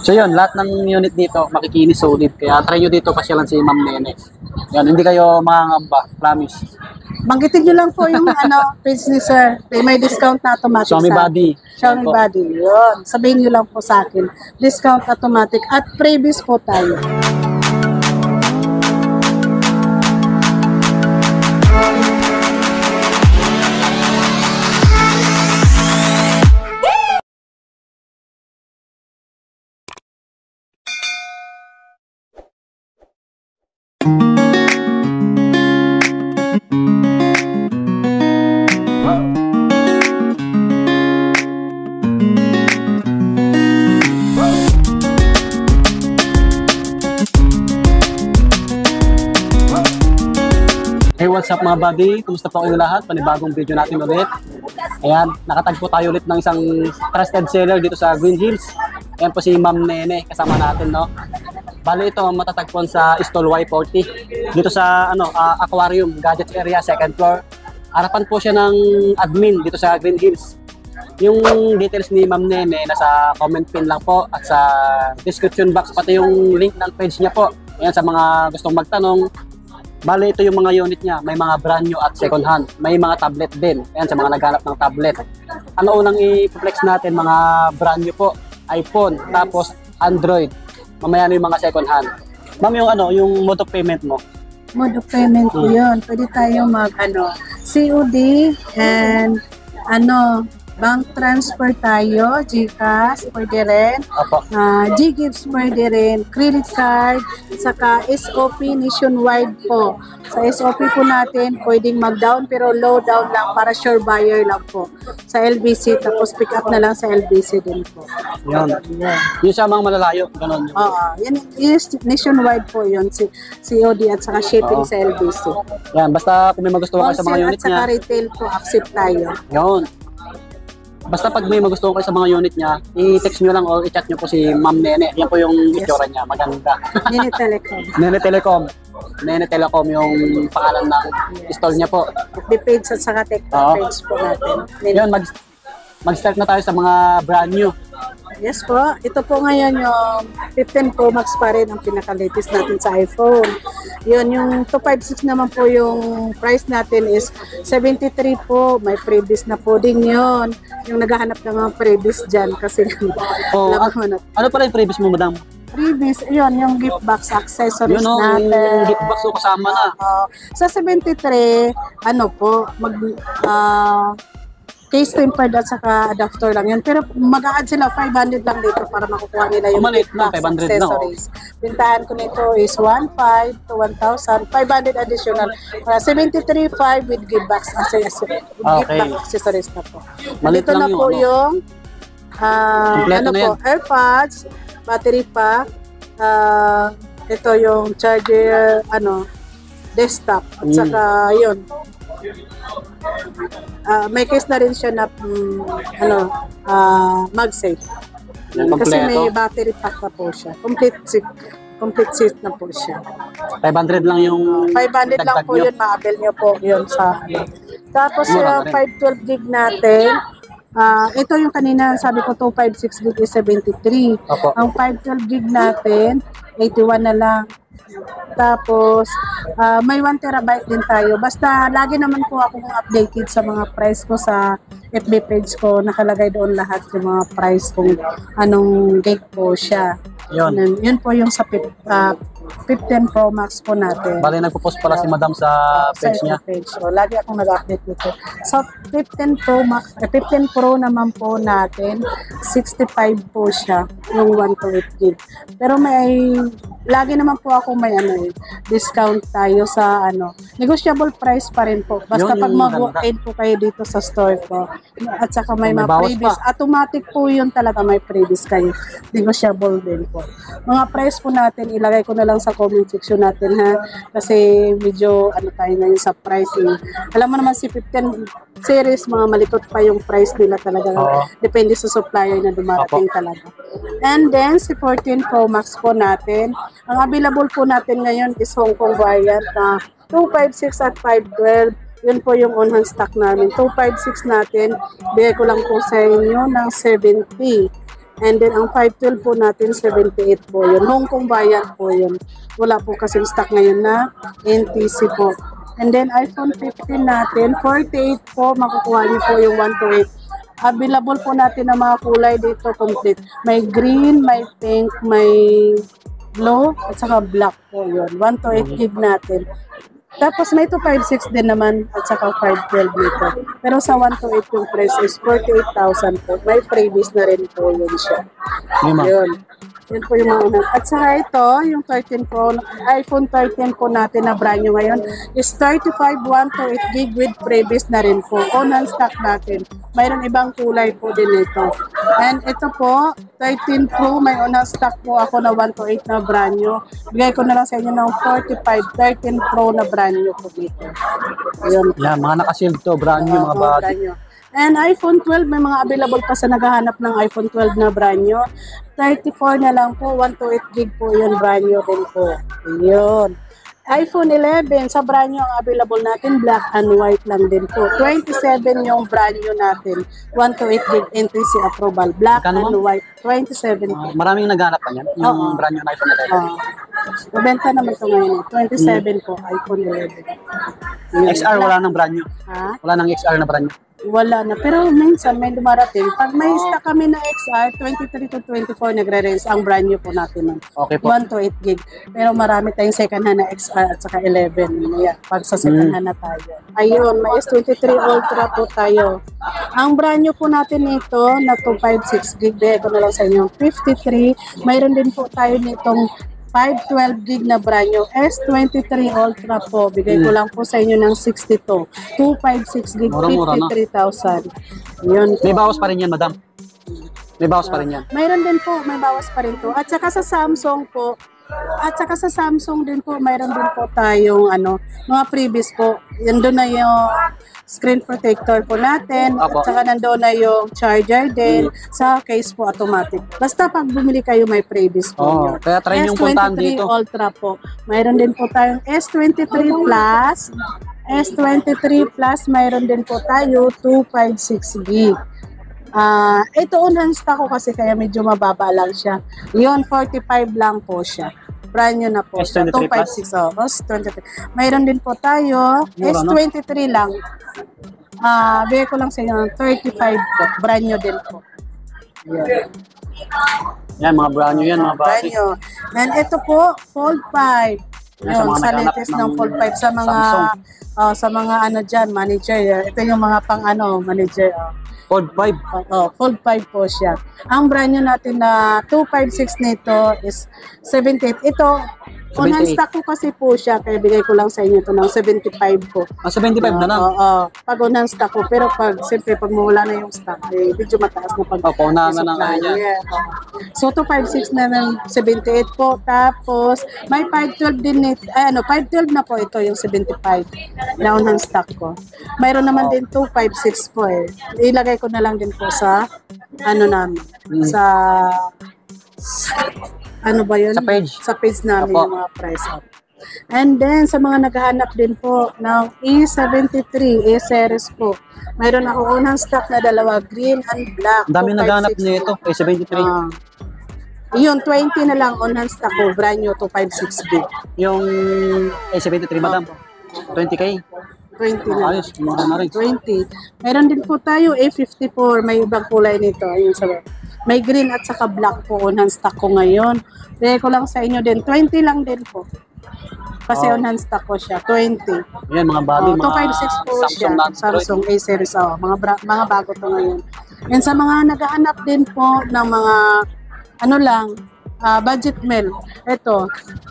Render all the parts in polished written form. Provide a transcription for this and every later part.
So yun, lahat ng unit dito makikinis solid. Kaya try nyo dito pasyalan si Ma'am Nene. Yan, hindi kayo mangangamba, promise. Banggitin nyo lang po yung page ni Sir. May discount na automatic Xiaomi sa Body. Xiaomi Body. Yun. Sabihin nyo lang po sa akin. Discount automatic. At previous po tayo. Hey, what's up mga buddy? Kumusta po kayo lahat? Panibagong video natin ulit. Ayan, nakatagpo tayo ulit ng isang trusted seller dito sa Green Hills. Ayan po si Ma'am Nene, kasama natin, no? Bali ito, matatagpuan sa Stall Y40. Dito sa aquarium, gadgets area, second floor. Harapan po siya ng admin dito sa Green Hills. Yung details ni Ma'am Nene, nasa comment pin lang po at sa description box, pati yung link ng page niya po. Ayan, sa mga gustong magtanong. Bale, ito yung mga unit niya. May mga brand new at second hand. May mga tablet din. Ayan, sa mga naghanap ng tablet. Ano unang i-flex natin? Mga brand new po. iPhone, tapos Android. Mamaya na yung mga second hand. Ma'am, yung mode of payment mo? Mode of payment po yun. Pwede tayo COD and bank transfer tayo, GCash, pwede rin. GGives pwede rin, credit card, saka SOP nationwide po. Sa SOP po natin, pwedeng mag-down pero low down lang para sure buyer lang po. Sa LBC, tapos pick up na lang sa LBC din po. Yan. Yung sa mga malalayo, ganun. Oo, yan is nationwide po yun, COD at saka shipping sa LBC. Yan, basta kung may magustuhan kayo sa mga unit niya. At saka retail po, accept tayo. Yun. Basta pag may magustuhan kayo sa mga unit niya, i-text nyo lang o i-chat nyo po si Ma'am Nene. Yan po yung itsura niya, maganda. Nene Telecom. Nene Telecom. Nene Telecom yung pangalan ng stall niya po. The page at saka TikTok page po natin. Yun, mag-start na tayo sa mga brand new. Yes po, ito po ngayon yung 15 Pro Max pa rin ang pinaka-latest natin sa iPhone. Yun, yung 256 naman po yung price natin is 73 po. May previous na po din yun. Yung naghahanap ng mga previous dyan kasi ano pala yung previous mo, madam? Previous, yun, yung gift box accessories natin. Yung gift box ko kasama na. Sa 73, case tempered at saka adapter lang yun. Pero mag-a-add sila 500 lang dito para makukuha nila yung gift box accessories. Bintahan ko nito is 1,500 to 1,000. 500 additional. 73,500 with gift box accessories na po. Dito na po yung AirPods, battery pack, ito yung charger, desktop, at saka yun. May case na rin siya na MagSafe. Kasi may battery pack na po siya. Complete set na po siya. 500 lang yung 500 lang po yun, ma-avail nyo po yun sa Tapos yung 512 gig natin, ito yung kanina sabi ko 256 gig is 73. Ang 512 gig natin, 81 na lang. Tapos, may 1 terabyte din tayo. Basta, lagi naman po akong updated sa mga price ko sa FB page ko. Nakalagay doon lahat yung mga price kung anong gig po siya. Yun po yung sa 15 Pro Max po natin. Bali, nagpo-post pala si madam sa page niya. So, lagi akong nag-update dito. Sa 15 Pro Max, 15 Pro naman po natin, 65 po siya, yung 128 gig. Pero lagi naman po ako may discount tayo sa negotiable price pa rin po. Basta pag mag-walk-in po kayo dito sa store ko. At saka may mga previous. Automatic po yun talaga, may previous kayo. Negotiable din po. Mga price po natin, ilagay ko na lang sa comment section natin kasi medyo tayo ngayon sa price Alam mo naman si 15 series, mga malikot pa yung price nila talaga. Depende sa supplier na dumarating talaga. And then si 14 Pro Max po natin, ang available po natin ngayon is Hong Kong variant na 256 at 512. Yun po yung on-hand stock namin. 256 natin, bigay ko lang po sa inyo ng 70. And then ang 512 po natin, 78 po yun. Hong Kong bayan po yun. Wala po kasing stock ngayon na NTC po. And then iPhone 15 natin, 48 po, makukuha niyo po yung 128. Available po natin ng mga kulay dito complete. May green, may pink, may blue, at saka black po yun. 128 gig natin. Tapos may 256 din naman at saka 512 dito. Pero sa 128 yung price is 48,000 po. May freebies na rin po yun siya. Yun. Yun po yung mga unang. At saka ito, yung 13 Pro, iPhone 13 po natin na brand new ngayon is 35 128 gig with freebies na rin po. On hand stock natin. Mayroon ibang kulay po din ito. And ito po, 13 Pro, may on hand stock po ako na 128 na brand new. Bigay ko na lang sa inyo ng 45, 13 Pro na brand new po dito. Yun. Yan, mga naka-shield to, brand new, mga body. Brand new. And iPhone 12, may mga available pa sa naghahanap ng iPhone 12 na brand new. 34 na lang po, 128 gig po yun, brand new din po. Yun. iPhone 11, sa brand new ang available natin, black and white lang din po. 27 yung brand new natin, 128 gig NTC approval, black and white, 27. Maraming naghanap pa yan, yung brand new na iPhone 11. Mabenta naman ito ngayon, 27 po, iPhone 11. Yun. XR, wala nang brand new. Ha? Wala nang XR na brand new. Wala na. Pero minsan may dumarating. Pag may stock kami na XR, 23 to 24 nagre-range ang brand new po natin. Okay po. 1 to 8 gig. Pero marami tayong second hand na XR at saka 11. Ayan, pag sa second hand na tayo. Ayun, may S23 Ultra po tayo. Ang brand new po natin nito na 256 gig. Bigay ko na lang sa inyo. 53. Mayroon din po tayo nitong 512 gig na brand new S23 Ultra po. Bigay ko lang po sa inyo ng 62. 256 gig, 53,000. Yun. May bawas pa rin yan, madam. May bawas pa rin yan. Mayroon din po, may bawas pa rin po. At saka sa Samsung po, din po, mayroon din po tayong mga previous po. Yan doon na yung screen protector po natin. Apo. At saka nandoon na yung charger din. Sa case po automatic. Basta pag bumili kayo may previous po. Yun. Kaya try yung puntahan S23 dito. Ultra po. Mayroon din po tayong S23 Plus. S23 Plus, mayroon din po tayo 256 gig. Ito unang stock ko kasi kaya medyo mababa lang siya. Yun, 45 lang po siya. Brand new na po siya. S23 plus? 256. S23. Mayroon din po tayo. S23 lang. Bigay ko lang sa inyo ng 35 po. Brand new din po. Yan. Yan, mga brand new yan, mga Brand body. new. And ito po, Fold 5. Yan, sa Yun, mga sa naghanap latest ng ng Fold 5 sa mga sa mga dyan, manager. Ito yung mga pang manager. Fold 5. Fold 5 po siya. Ang brand new natin na 256 nito is 78. Ito, on hand stock ko kasi po siya, kaya bigay ko lang sa inyo ito ng 75 po. 75 na lang. Pag on hand stock ko, pero siyempre pag mawala na yung stock, medyo mataas na pag Paunahan na lang kaya niya. Yeah. So, 256 na ng 78 po. Tapos, may 512 din nito. 512 na po ito, yung 75 na on hand stock ko. Mayroon naman din 256 po eh. Ilagay ko na lang din po sa namin. Sa ba yun? Sa page. Sa page namin Apo. yung mga price up. And then, sa mga naghahanap din po ng E73, A-series po. Mayroon ako unang stock na dalawa, green and black. Ang dami 256 naghanap nito. Kay 73. Yun, 20 na lang on-hand stock ko, brand new, 256 gig. Yung A73, madam. 20K. 20 na. Ayos, mura na rin. 20. Meron din po tayo A54, may ibang kulay nito. Ayun, may green at saka black po on-hand stock ko ngayon. Bigay ko lang sa inyo din, 20 lang din po. Kasi on-hand stock ko siya, 20. Yan, mga body, mga 256 po siya, Samsung na Samsung A-series. Mga bago to ngayon. Yan sa mga naghahanap din po ng mga budget mail. Ito,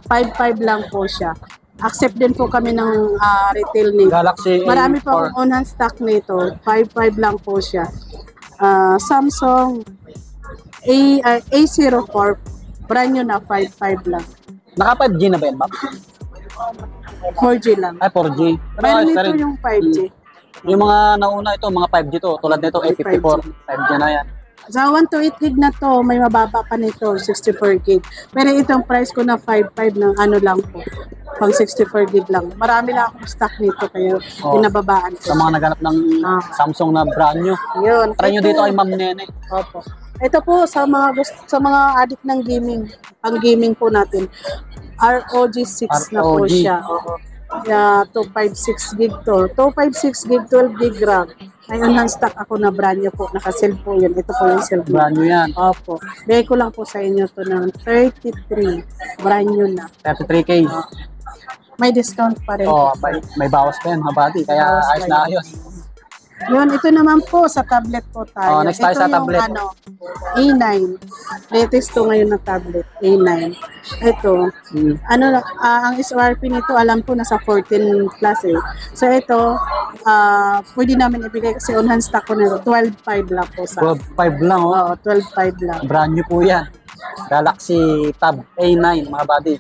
55 lang po siya. Accept din po kami ng retail nito. Galaxy Marami pa A4. akong on-hand stock nito. 55 lang po siya. Samsung A04, brand new na 55 lang. Naka 5G na ba yan, ma'am? 4G lang. Ay, 4G. Pero Meron ayos na nito rin. yung 5G. Yung mga nauna ito, mga 5G to. Tulad nito, A54. 5G na yan. Sa 128 gig na to, may mababa pa nito, 64 gig. Pero itong price ko na 55 ng lang po. Pang 64 gig lang. Marami lang akong stock nito, kaya binababaan ko. Sa mga naghanap ng Samsung na brand new. Yun. Try nyo dito kay Ma'am Nene. Opo. Ito po sa mga addict ng gaming. Ang gaming po natin. ROG 6 na po ROG. siya. Oo. 256 gig to. 256 gig, 12 gig RAM. Ngayon stock ako na brand new po. Naka-sell po yun. Ito po yung sell ko. Brand new yan. Opo. Bigay ko lang po sa inyo to ng 33. Brand new na. 33K. May discount pa rin. Oh, may bawas pa yan, mga buddy. Kaya Bawas ayos pa na yan. ayos. Yun, ito naman po sa tablet po tayo. Oh, next tayo ito sa tablet. A9. Latest to ngayon na tablet, A9. Ito, ang SRP nito, alam ko, nasa 14 plus eh. So ito, pwede namin ibigay kasi on hand stock ko nito, 12.5 lang po sa. 12.5 lang, oh. Oo, 12.5 lang. Brand new po yan. Galaxy Tab A9, mga buddy.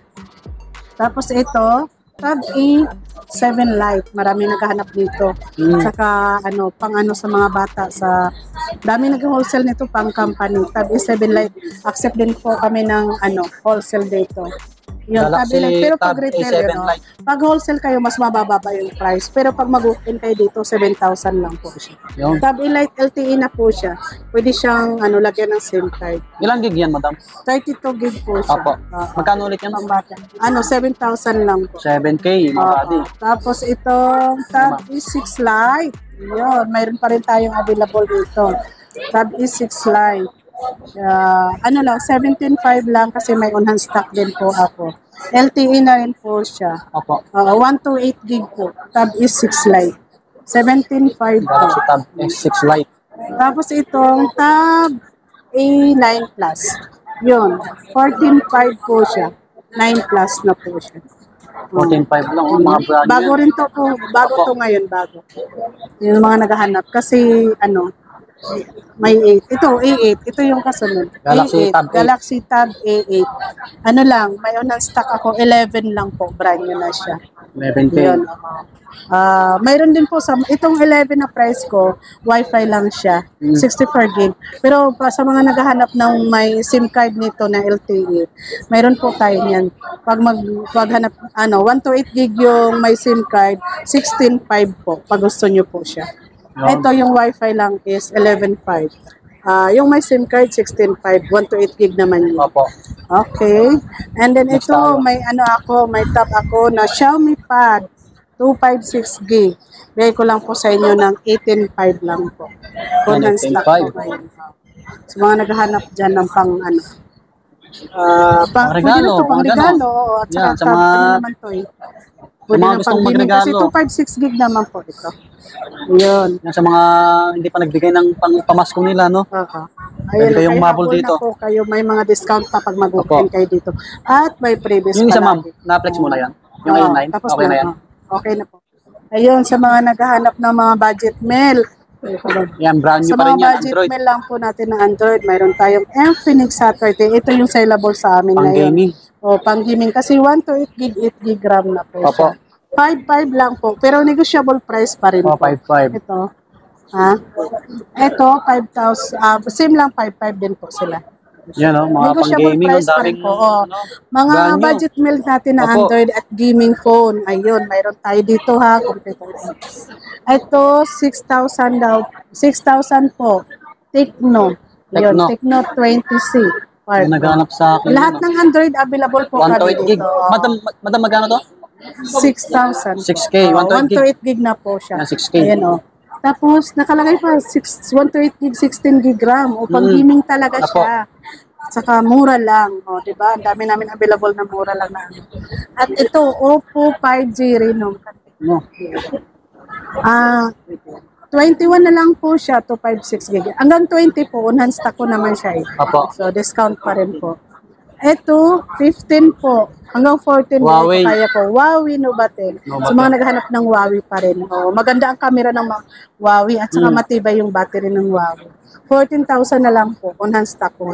Tapos ito, Tab A7 Lite. Marami naghahanap dito. Saka pang sa mga bata sa dami nag-wholesale nito pang company. Tab A7 Lite. Accept din po kami ng wholesale dito. Yun, Galaxy Tab A9. Pero Tab pag retailer, A7 Lite. pag wholesale kayo, mas mababa pa yung price. Pero pag mag-open kayo dito, 7,000 lang po siya. Yun. Tab A Lite LTE na po siya. Pwede siyang lagyan ng SIM card. Ilang gig yan, madam? 32 gig po siya. Apo. Magkano ulit yan? Pang bata. 7,000 lang po. 7K, mga buddy. Tapos itong Tab E6 Lite. Yun, mayroon pa rin tayong available dito. Tab E6 Lite. 17.5 lang kasi may on-hand stock din po ako. LTE na rin po siya. Opo. 128 gig po. Tab E6 Lite. 17.5 po. Galaxy Tab S6 Lite. Tapos itong Tab A9 Plus. Yun, 14.5 po siya. 9 Plus na po siya. 14.5 lang, oh, mga brand Bago new. rin to po. Bago to ngayon, bago. Yung mga naghahanap. Kasi, may 8. Ito, A8. Ito yung kasunod. Galaxy A8. Tab 8. Galaxy Tab A8. May on stock ako. 11 lang po. Brand new na siya. 11K. Yun. Mayroon din po itong 11 na price ko, Wi-Fi lang siya, 64 gig. Pero sa mga naghahanap ng may SIM card nito na LTE, mayroon po tayo niyan. Pag maghanap 128 gig yung may SIM card, 16.5 po pag gusto niyo po siya. Ito yung Wi-Fi lang is 11.5. Yung may SIM card 16.5, 128 gig naman yun. Opo. Okay. And then Next ito, tayo. may tab ako na Xiaomi Pad 256 gig. Bigay ko lang po sa inyo ng 18.5 lang po. Kung Yan, stock 18.5. po kayo. Sa mga naghahanap dyan ng pang Pang regalo, pang mga regalo. Oo, at Yan, saka sa mga- naman to eh. Sa Pwede mga na gustong pang gaming kasi magregalo. 256 gig naman po ito. Yun. Yan sa mga hindi pa nagbigay ng pamasko nila, no? Oo. Pwede kayong kaya mabol habol dito. na po kayo. May mga discount pa pag mag-open Opo. kayo dito. At may previous Yung isa, pa ma'am, lagi. na-flex mo na yan. Yung Oo, A9, tapos okay na yan. Okay na po. Ayun, sa mga naghahanap ng mga budget mail. Yan, brand new Sa pa rin mga yan, budget Android. mail lang po natin na Android, mayroon tayong Infinix Hot30. Ito yung sellable sa amin Pang ngayon. gaming. O, pang gaming. Kasi 1 to 8 gig, 8 gig RAM na po Opo. siya. 5.5 lang po. Pero negotiable price pa rin Oh, po. 5.5. Ito. Ito, 5,000. Same lang, 5.5 din po sila. Yan, oh, mga pang Negotiable gaming, price pa rin daming, po. Oh. Mga brand new. budget mail natin na Opo. Android at gaming phone. Ayun, mayroon tayo dito ha. Computer. Ito, 6,000 daw. 6,000 po. Tecno. Yun, Tecno. Tecno 20C. Yung naghanap sa akin. Lahat ng Android available po 1 to kami 8 gig. dito. Madam, magkano to? 6,000. 6K, 1 to 8 1 to 8 gig na po siya. Yan, 6K. Ayan o. Tapos, nakalagay pa, 1 to 8 gig, 16 gig RAM. O, pang gaming talaga Apo. siya. Saka mura lang. O, diba? Ang dami namin available na mura lang na. At ito, Oppo 5G Reno. No. 21 na lang po siya, 256 gig. Hanggang 20 po, unhan stock ko naman siya eh. Apo. So, discount pa rin po. Ito, 15 po. Hanggang 14 Huawei. Huawei. Kaya po. Huawei Novatel. Novatel. So, mga naghahanap ng Huawei pa rin. O, maganda ang camera ng Huawei at saka matibay yung battery ng Huawei. 14,000 na lang po. On hand stock ko.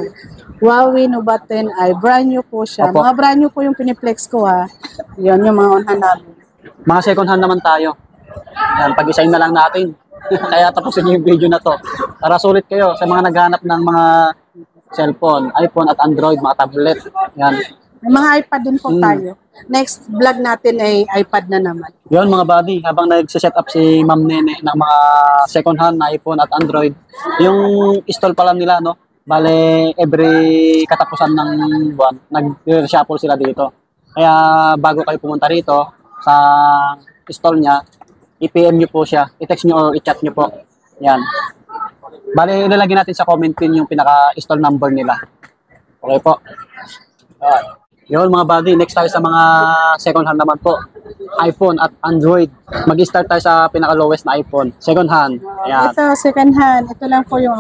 Huawei Novatel ay brand new po siya. Opo. Mga brand new po yung piniplex ko ha. Yan yung mga on hand namin. Mga second hand naman tayo. Yan, pag-isahin na lang natin. Kaya tapusin niyo yung video na to. Para sulit kayo sa mga naghanap ng mga cellphone, iPhone at Android, mga tablet. Yan. May mga iPad din po tayo. Next vlog natin ay iPad na naman. Yun mga buddy, habang nagsiset up si Ma'am Nene ng mga second hand na iPhone at Android, yung install pa lang nila, no? Bale, every katapusan ng buwan, nag-reshuffle sila dito. Kaya bago kayo pumunta rito sa stall niya, i-PM nyo po siya, i-text nyo or i-chat nyo po. Yan. Bale, ilalagay natin sa comment pin yung pinaka-stall number nila. Okay po. Yun mga buddy, next tayo sa mga second hand naman po. iPhone at Android. Mag-start tayo sa pinaka-lowest na iPhone. Second hand. Ayan. Ito, second hand. Ito lang po yung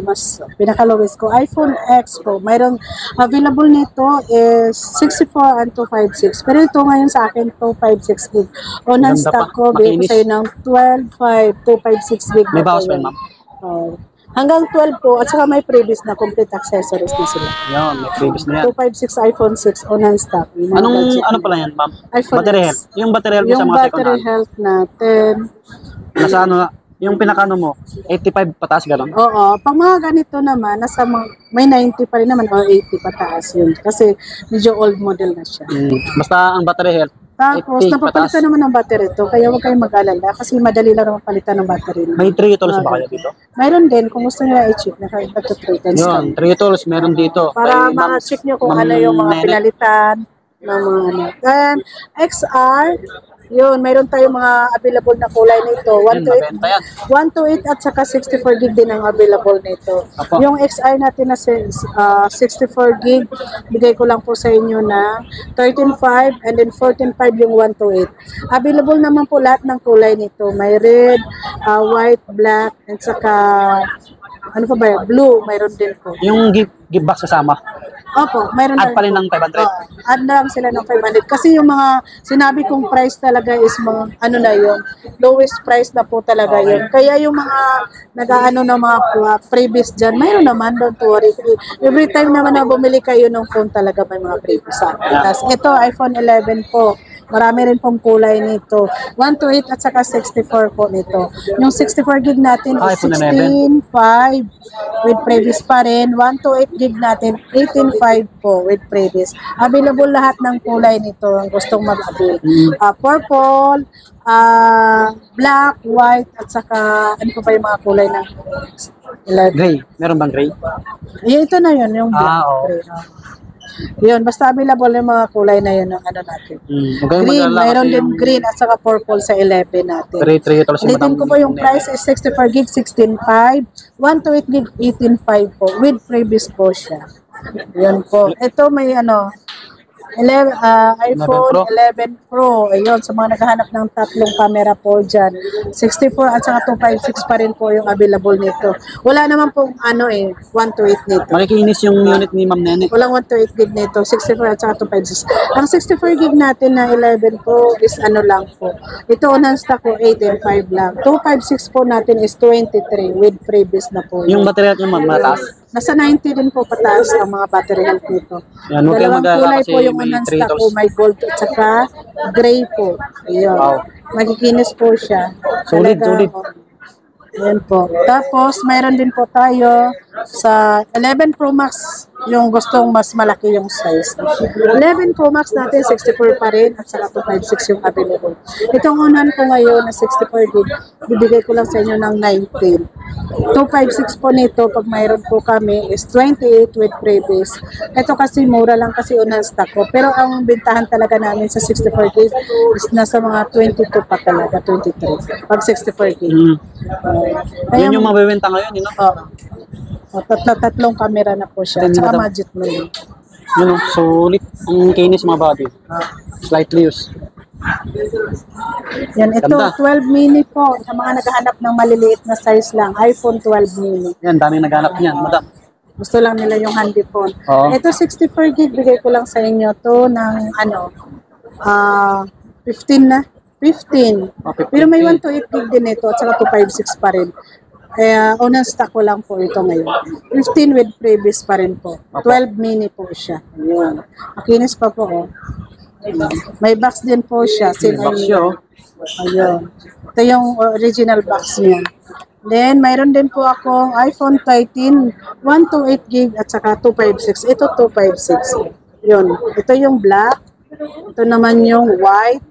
mas pinaka-lowest ko. iPhone X po. Mayroon, available nito is 64 and 256. Pero ito ngayon sa akin, 256 gig. O Ganda non-stock pa. ko, bigay ko Makinis. sa'yo ng 12.5, 256 gig. May na po bawas pa yun, yun. ma'am? Hanggang 12 po, at saka may previous na complete accessories na sila. Yun, may previous na yan. 256 iPhone 6 o non-stock. Yung mga Anong, gadget ano na- pala yan, ma'am? iPhone Battery X. health. Yung battery health mo sa Yung mga second battery hand. health natin, Nasa ano, yung pinakano mo, 85 pataas gano'n? oo, pag mga ganito naman, may 90 pa rin naman o 80 pataas yun. Kasi medyo old model na siya. Basta ang battery health, Tapos, 80 napapalitan pataas. naman ng battery to, kaya huwag kayong mag-alala kasi madali lang naman palitan ng battery. May 3 tools ba kayo dito? Mayroon din, kung gusto nyo i-check, nakaiba to 3 times Yun, 3 tools meron dito. para Kay Ma'am- ma-check nyo kung Ma'am ano yung mga Nene. pinalitan ng mga ano. Then, XR, yun, mayroon tayong mga available na kulay nito. Yun, mabenta yan. 128 at saka 64 gig din ang available nito. Apo. Yung XR natin na 64 gig, bigay ko lang po sa inyo na 13.5 and then 14.5 yung 128. Available naman po lahat ng kulay nito. May red, white, black, and saka ano pa ba yun? Blue, mayroon din po. Yung give box kasama. Opo, mayroon Add na pa rin rin po. ng 500. Add na lang sila ng 500. Kasi yung mga sinabi kong price talaga is mga, ano na yun, lowest price na po talaga Okay. yun. Kaya yung mga nag-ano na mga previous dyan, mayroon naman, don't worry. Every time naman na bumili kayo ng phone talaga may mga previous sa akin. Yeah. Tapos ito, iPhone 11 po. Marami rin pong kulay nito. 128 at saka 64 po nito. Yung 64 gig natin is iPhone 16.5 with previous pa rin. 128 gig natin, 18.5 po with previous. Available lahat ng kulay nito ang gustong mag-avail. Purple, black, white, at saka ano pa ba yung mga kulay ng 11? Gray. Meron bang gray? Ito na yun, yung black. oo. Gray, yun, basta available yung mga kulay na yun ng ano natin. Huwag kayong Green, mag-alala mayroon kasi din yung green at saka purple sa 11 natin. 3 tools Ulitin ko po yung price is 64 gig, 16.5, 128 gig, 18.5 po, with previous po siya. Yun po. Ito may ano, iPhone Pro. 11 Pro. Ayun, sa mga naghahanap ng tatlong camera po dyan. 64 at saka 256 pa rin po yung available nito. Wala naman pong 128 nito. Makikinis yung unit ni Ma'am Nene. Walang 128 gig nito, 64 at saka 256. Ang 64 gig natin na 11 po is ano lang po. Ito unang stock ko 18.5 lang. 256 po natin is 23 with previous na po. Yung battery health yung Ma'am, mataas. Nasa 90 din po pataas ang mga battery health nito. Yan, huwag kayong Dalawang mag-alala kulay kasi po yung may unang 3 stock ko, tools. may gold at saka gray po. Ayun. Wow. Magikinis po siya. Sulit, Talaga, sulit. Yan po. Tapos, mayroon din po tayo sa 11 Pro Max, yung gustong mas malaki yung size. 11 Pro Max natin, 64 pa rin, at saka 256 yung available. Itong unan ko ngayon na 64 gig, bibigay ko lang sa inyo ng 19. 256 po nito, pag mayroon po kami, is 28 with previous. Ito kasi mura lang kasi unang stock ko. Pero ang bintahan talaga namin sa 64 gig is nasa mga 22 pa talaga, 23. Pag 64 gig. Yun yung mabibenta ngayon, yun, no? Oo. Tatlong camera na po siya. Then, Tsaka madam- budget mo yun. Yun, no? Sulit. Ang kinis mga body. Slightly used. Yan, ito, Ganda. 12 mini po. Sa mga naghahanap ng maliliit na size lang, iPhone 12 mini. Yan, daming naghanap niyan, madam. Gusto lang nila yung handy phone. Oo. Ito, 64 gig, bigay ko lang sa inyo to ng 15 na. 15. Oh, 15. Pero may 128 gig din ito at saka 256 pa rin. Kaya unang stock ko lang po ito ngayon. 15 with previous pa rin po. 12 mini po siya. Ayun. Makinis pa po. Oh. May box din po siya. Box siya, oh. Ayun. Ito yung original box niya. Then, mayroon din po ako iPhone 13, 128 gig at saka 256. Ito 256. Yun. Ito yung black. Ito naman yung white.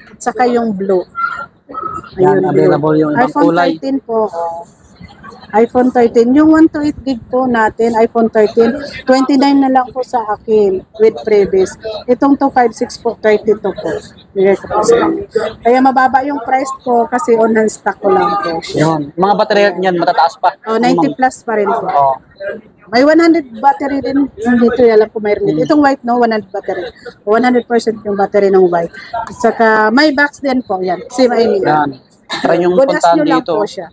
At saka yung blue. Yan, Ayun, available yung ibang iPhone kulay. 13 po. iPhone 13. Yung 128 gig po natin, iPhone 13, 29 na lang po sa akin with previous. Itong 256 po, 32 po. Bigay ko po sa inyo. Kaya mababa yung price ko kasi on hand stock ko lang po siya. Yun. Mga battery health niyan, matataas pa. Oh, 90 plus pa rin po. Oh. May 100 battery din dito, alam ko mayroon dito. Itong white, no, 100 battery. 100% yung battery ng white. At saka may box din po, yan. Same I mean. Yan. Try yung Good as puntahan nyo lang dito po siya.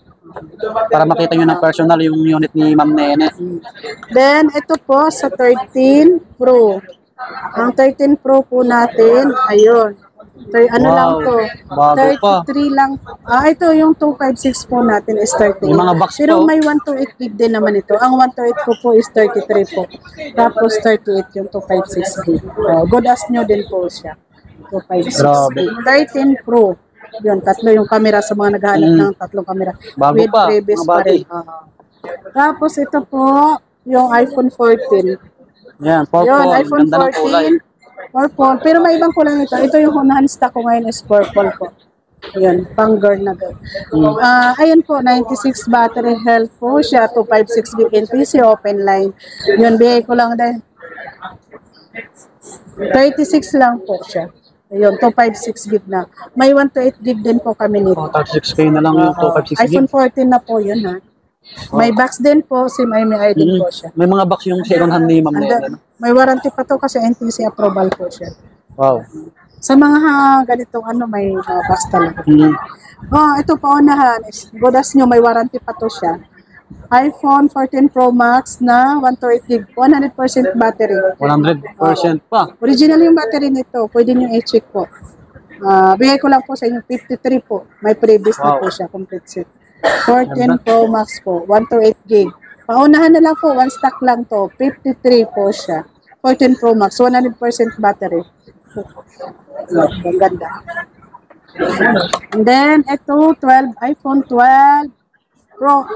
para makita nyo ng personal yung unit ni Ma'am Nene. Then, ito po sa 13 Pro. Ang 13 Pro po natin, ayun. Ano Wow, lang to? bago pa. 33 lang. Ito yung 256 po natin is 30. Yung mga box Pero po. may 128 gig din naman ito. Ang 128 ko po is 33 po. Tapos 38 yung 256 gig. Good as nyo din po siya. 256 Grabe. gig. 13 Pro. Yun, tatlo yung camera sa mga naghahanap ng tatlong camera. Bago With pa, previous mga pa rin. body. Tapos ito po, yung iPhone 14. Yan, purple. Yun, iPhone Ganda ng kulay. 14. Purple. Pero may ibang kulay nito. Ito yung unahan stock ko ngayon is purple po. Yun, pang girl na girl. Ayan po, 96 battery health po siya. 256 gig NTC open line. Yun, bigay ko lang din. 36 lang po siya. Ayun, 256 gig na. May 128 gig din po kami nito. 36K na lang yung 256 gig. iPhone 14 na po yun ha. May box din po, SIM IMEI din po siya. May mga box yung second hand ni Ma'am Nene. May warranty pa to kasi NTC approval po siya. Wow. Sa mga ganitong ano, may box talaga. Ito pa unahan. Good as nyo, may warranty pa to siya. iPhone 14 Pro Max na 128 gig, 100% battery. 100% pa. Original yung battery nito, pwede nyo i-check po. Bigay ko lang po sa inyo, 53 po. May previous na po siya, complete set. 14 Pro Max po, 128 gig. Paunahan na lang po, one stock lang to, 53 po siya. 14 Pro Max, 100% battery. Ang ganda. And then, ito, iPhone 12 Pro.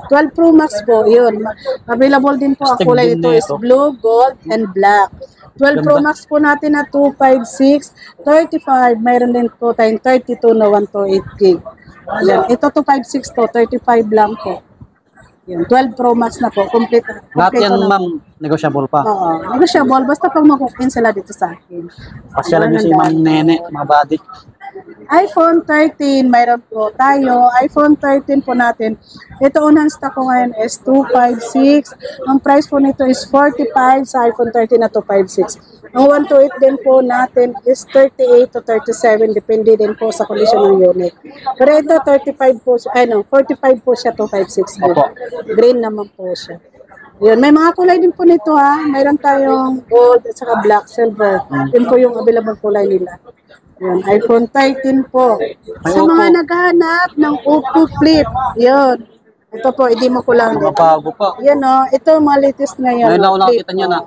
12 Pro Max po, yun. Available din po ang kulay nito is blue, gold, and black. 12 Pro Max po natin na 256, 35, mayroon din po tayong 32 na 128 gig. Yan. Ito 256 to, 35 lang po. Yan. 12 Pro Max na po, complete. Lahat yan, na. Ma'am, negotiable pa. Oo, negotiable, basta pag makukin sila dito sa akin. Pasyalan nyo si Ma'am Nene, mga body. iPhone 13, mayroon po tayo. iPhone 13 po natin. Ito unang stock ko ngayon is 256. Ang price po nito is 45 sa iPhone 13 na 256. Ang 128 din po natin is 38 to 37. Depende din po sa kondisyon ng unit. Pero ito 35 po, 45 po siya 256. Green naman po siya. Yun, may mga kulay din po nito ha. Mayroon tayong gold at saka black, silver. Yun po yung available kulay nila. Yan, iPhone 13 po. Sa mga naghahanap ng Oppo Flip, yun. Ito po, i-demo ko lang. Mga bago pa. Yan o, ito yung mga latest ngayon. Ngayon lang ako Flip, nakita niya na.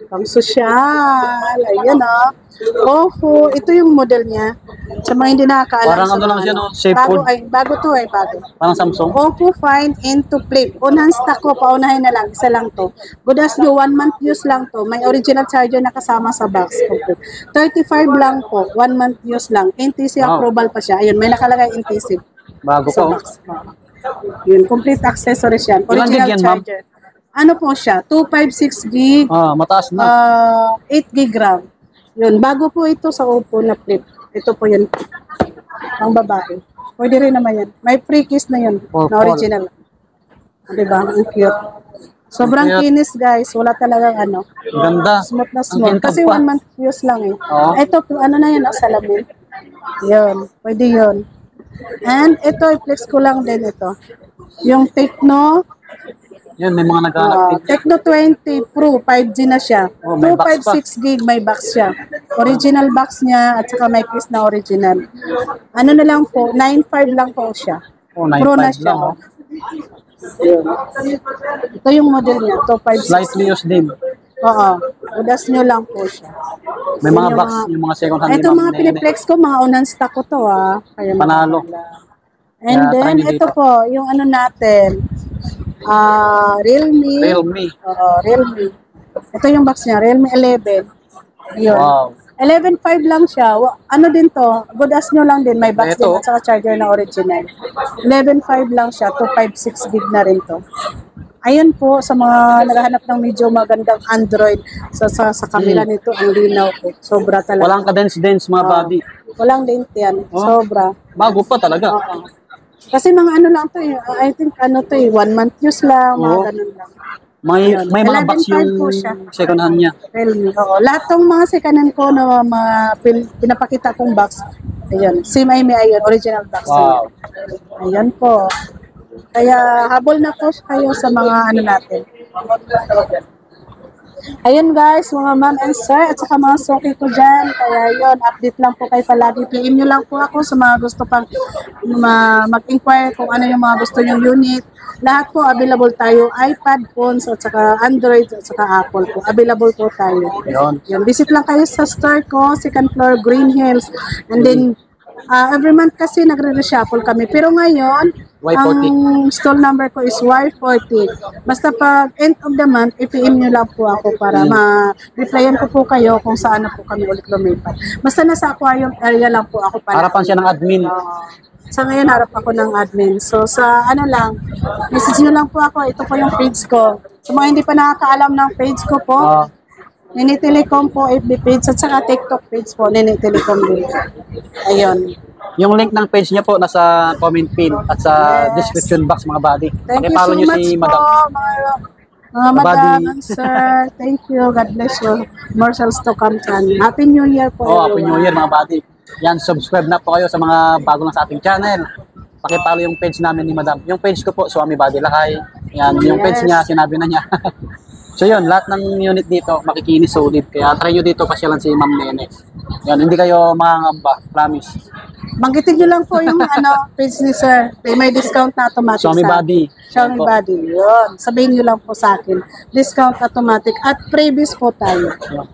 Pang sosyal. Ayan o. Oppo, ito yung model niya. Sa mga hindi nakakaalam. Parang sa ano lang mga siya, no? Safe bago, food. bago to bago. Parang Samsung. Oppo Find Into Flip. Unang stock ko, paunahin na lang. Isa lang to. Good as new, 1 month use lang to. May original charger na kasama sa box. 35 lang po. 1 month use lang. NTC approval pa siya. Ayun, may nakalagay NTC. Bago Sa pa. box. Yun, complete accessories yan. Ilan gig Original yan, ma'am? charger. Ano po siya? 256 gig. Mataas na. 8 gig RAM. Yun, bago po ito sa Oppo na Flip. Ito po yun. Ang babae. Pwede rin naman yan. May free case na yun. Purple. Na original. Diba? Ang cute. Sobrang Ang cute. kinis guys. Wala talagang ano. Ganda. Smooth na Ang smooth. kintab Kasi pa. 1 month use lang eh. Oo. Ito, ano na yun, salamin. Yun. Pwede yun. And ito, i-flex ko lang din ito. Yung Tecno, Yan, may mga naghahanap. Tecno 20 Pro, 5G na siya. Oh, may box pa. 256 gig, may box siya. Original box niya at saka may case na original. Ano na lang po, 9.5 lang po siya. Oh, Pro na 9.5 siya. lang. Oh. Yun. Ito yung model niya, 256. Slightly used din. Oo. Udas nyo lang po siya. May mga Yung box, yung mga second hand. Ito ni Ma'am mga Nene. piniplex ko, mga unang stock ko to Kaya Panalo. And Kaya try then, nyo ito dito. po, yung ano natin, Realme. Realme. Oo, Realme. Ito yung box niya, Realme 11. Yun. Wow. 11.5 lang siya. Ano din to? Good as nyo lang din. May box Ito. din at saka charger na original. 11.5 lang siya. 256 gig na rin to. Ayun po, sa mga naghahanap ng medyo magandang Android, sa camera nito, ang linaw po. Sobra talaga. Walang ka-dense-dense mga body. Walang dent yan. Sobra. Bago pa talaga. Oo. Kasi mga ano lang to eh. I think ano to eh. 1 month use lang. Mga Oo. ganun lang. May mga box 11.5 yung po siya. second hand niya. Realme. Oo. Lahat ng mga second-hand ko na mga pinapakita kong box, ayan. Same ay may ayan. Original box. Wow. Ayan po. Kaya habol na po kayo sa mga ano natin. Ayun guys, mga ma'am and sir, at saka mga suki ko dyan. Kaya yun, update lang po kayo palagi. PM nyo lang po ako sa mga gusto pang mag-inquire kung ano yung mga gusto yung unit. Lahat po available tayo, iPad, phones, at saka Android, at saka Apple po. Available po tayo. Yun. Yan, visit lang kayo sa store ko, second floor, Green Hills. And then, every month kasi nagre-reshuffle kami. Pero ngayon, Y40. ang stall number ko is Y40. Basta pag end of the month, i-PM nyo lang po ako para ma-replyan ko po kayo kung saan na po kami ulit lumipat. Basta nasa aquarium area lang po ako para. Harapan siya ng admin. Sa ngayon, harap ako ng admin. So, sa ano lang, message nyo lang po ako. Ito po yung page ko. Sa mga hindi pa nakakaalam ng page ko po, Nini Telecom po, FB page, at saka TikTok page po, Nini Telecom din. Ayun. Yung link ng page niya po nasa comment pin at sa Yes. description box mga buddy. Thank you Pakipollow so niyo much si po, Madam. mga Buddy. madam and sir. Thank you. God bless you. More sales to come channel. Happy New Year po. Oh, Happy New everyone. Year mga buddy. Yan, subscribe na po kayo sa mga bago lang sa ating channel. Pakipollow yung page namin ni Madam. Yung page ko po, Swami Body Lakay. Yan, yung page Yes. niya, sinabi na niya. So yun, lahat ng unit dito, makikinis solid. Kaya try nyo dito, pasyalan si Ma'am Nene. Yan, hindi kayo mangangamba, promise. Banggitin nyo lang po yung page ni sir. May discount na automatic Swami sa Body. Xiaomi Yan po. Body. Yun. Sabihin nyo lang po sa akin. Discount automatic at previous po tayo. Yan.